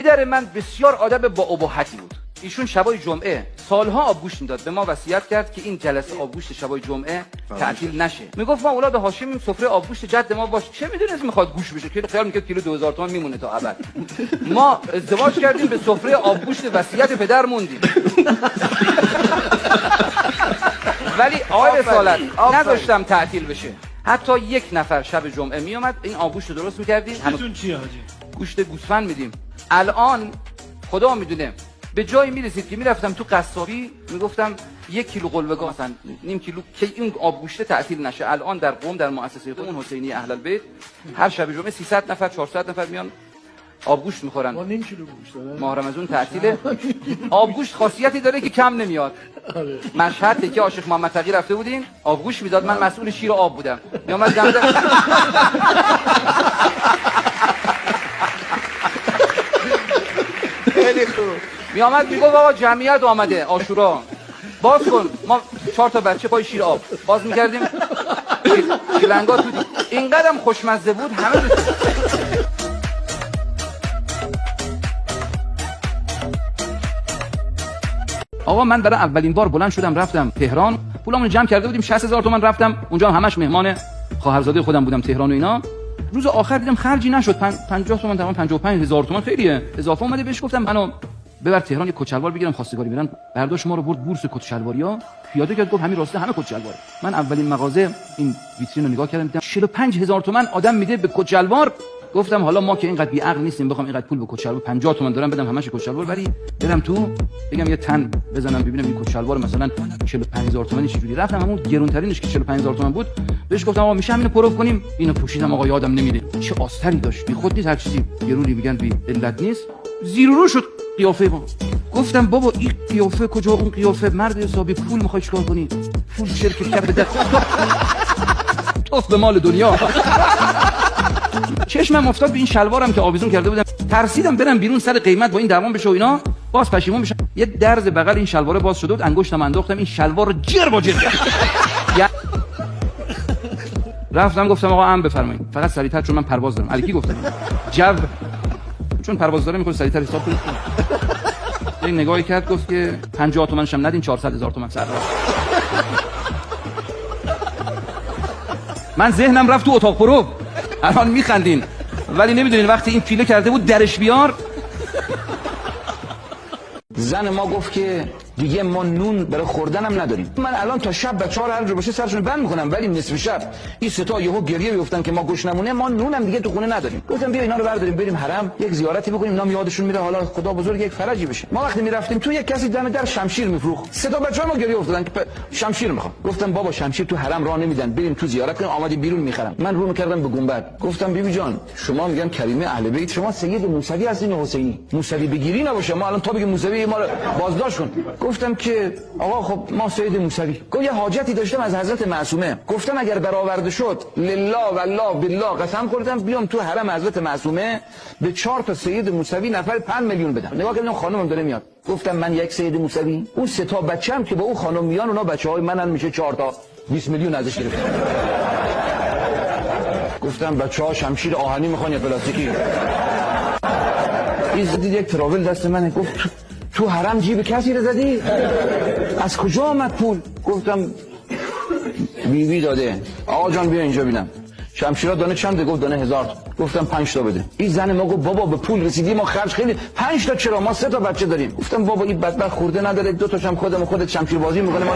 پدر من بسیار آدم با اباحتی بود. ایشون شبای جمعه سالها آبگوشت میداد، به ما وصیت کرد که این جلسه آبگوشت شبای جمعه تعطیل نشه. میگفت ما اولاد هاشمیم، سفره آبگوشت جد ما باشه، چه میدونید میخواد گوش بشه، که خیال میکرد کیلو 2000 تومان میمونه تا ابد. ما ازدواج کردیم، به سفره آبگوشت وصیت پدر موندیم. ولی آقای رسالت نذاشتم تعطیل بشه. حتی یک نفر شب جمعه میومد این آبگوشت رو درست می‌کردیم. گوشتتون چیه حاجی؟ گوشت گوسفند میدیم. الان خدا میدونه به جایی میرسید که میرفتم تو قصابی میگفتم 1 کیلو قلوه‌گاه مثلا نیم کیلو که این آبگوشت تعطیل نشه. الان در قم در مؤسسه خودمون حسینی اهل البیت هر شب جمعه 300 نفر 400 نفر میان آبگوشت میخورن. با نیم کیلو گوشت داره. ماه رمضان تعطیله. آبگوشت خاصیتی داره که کم نمیاد. مشهد که عاشق محمد تقی رفته بودین آبگوشت میداد، من مسئول شیر آب بودم. میومد دنده خیلی خوب. میامد میگفت آقا جمعیت آمده عاشورا باز کن. ما 4 تا بچه پای شیر آب باز میکردیم، شیلنگا تو اینقدرم خوشمزه بود همه آقا من برای اولین بار بلند شدم رفتم تهران، پولامو جمع کرده بودیم 60000 تومان، رفتم اونجا همش مهمان خواهرزاده خودم بودم تهران و اینا. روز آخر دیدم خرجی نشد، 50 تومان تمام 55000 تومان خیلیه اضافه اومده. بهش گفتم منو ببر تهران یه کچلوار بگیرم خواستگاری برن. برداشت ما رو برد بورس کچلواریا، پیاده کرد گفت همین راسته همه کچلواره. من اولین مغازه این ویترین رو نگاه کردم دیدم 45000 تومان آدم میده به کچلوار. گفتم حالا ما که اینقدر بی عقل نیستیم بخوام اینقدر پول به کچلوار 50 تومان دارم بدم همش کچلوار، ولی برم تو بگم یه تن بزنم ببینم این کچلوار مثلا 45000 تومانی چجوری. رفتم همون گرونترینش که 45000 تومان بود، بهش گفتم آقا میشه اینو پرو کنیم. اینو پوشیدم آقا یادم نمیده چه آستری داشت، بی خود نیست، هر چیزی گرونی میگن بی علت نیست. زیر رو شد قیافه ما. گفتم بابا این قیافه کجا، اون قیافه مرد حسابی پول میخوای چیکار کنی؟ پول شرکت کرده در توف به مال دنیا. چشمم افتاد به این شلوارم که آویزون کرده بودم، ترسیدم برم بیرون سر قیمت با این دوام بشه و اینا، باز پشیمون بشم. یه درز بغل این شلوار باز شده بود، انگشتم انداختم این شلوار رو جر با جر رفتم گفتم آقا ام بفرمایید فقط سریعتر چون من پرواز دارم. الکی گفتم جو چون پرواز داره میخواد سریعتر حساب کنید. یه نگاهی کرد گفت که 50 تومانش هم ندین 400000 تومان سر رفت. من ذهنم رفت تو اتاق پرو. الان میخندین ولی نمیدونین وقتی این پیله کرده بود درش بیار. زن ما گفت که دیگه ما نون برای خوردنم نداریم. من الان تا شب بچه‌ها هر جور باشه سرشون بند میکنم، ولی نصف شب این سه تا یهو گریه بیفتن که ما گوش نمونه، ما نونم دیگه تو خونه نداریم. گفتم بیا اینا رو برداریم بریم حرم یک زیارتی بکنیم، اینا یادشون میره، حالا خدا بزرگ یک فرجی بشه. ما وقتی میرفتیم تو یک کسی دم در شمشیر میفروخت، سه تا بچه‌ها ما گریه افتادن که شمشیر میخوام. گفتم بابا شمشیر تو حرم راه نمیدن، بریم تو زیارت کنیم. آمدی بیرون میخرم. من رو میکردم به گنبد. گفتم بیبی جان شما میگن کریمه اهل بیت، شما سید موسوی هستین یا حسینی؟ موسوی بگیری نباشه، ما الان تا بگیم موسوی ما رو بازداشت کن. گفتم که آقا خب ما سید موسوی. گفت یه حاجتی داشتم از حضرت معصومه، گفتم اگر برآورده شد لله والله بالله قسم خوردم بیام تو حرم حضرت معصومه به 4 تا سید موسوی نفر 5 میلیون بدم. نگاه کردم خانمم داره میاد. گفتم من یک سید موسوی، اون سه تا بچه‌ام که با اون خانم میان اونا بچه‌های منن، میشه 4 تا 20 میلیون ازش گرفتم. گفتم بچه‌ها شمشیر آهنی میخوان یا پلاستیکی؟ این دید یک تراول دست منه. گفت تو حرم جیب کسی رو زدی؟ از کجا آمد پول؟ گفتم بیبی داده. آقا جان بیا اینجا ببینم شمشیرها دانه چنده؟ گفت دانه 1000. گفتم 5 تا بده. این زن ما گفت بابا به پول رسیدی ما خرج خیلی. 5 تا چرا؟ ما 3 تا بچه داریم. گفتم بابا این بدبخت خورده نداره، 2 تاشم خودت شمشیر بازی میکنه ما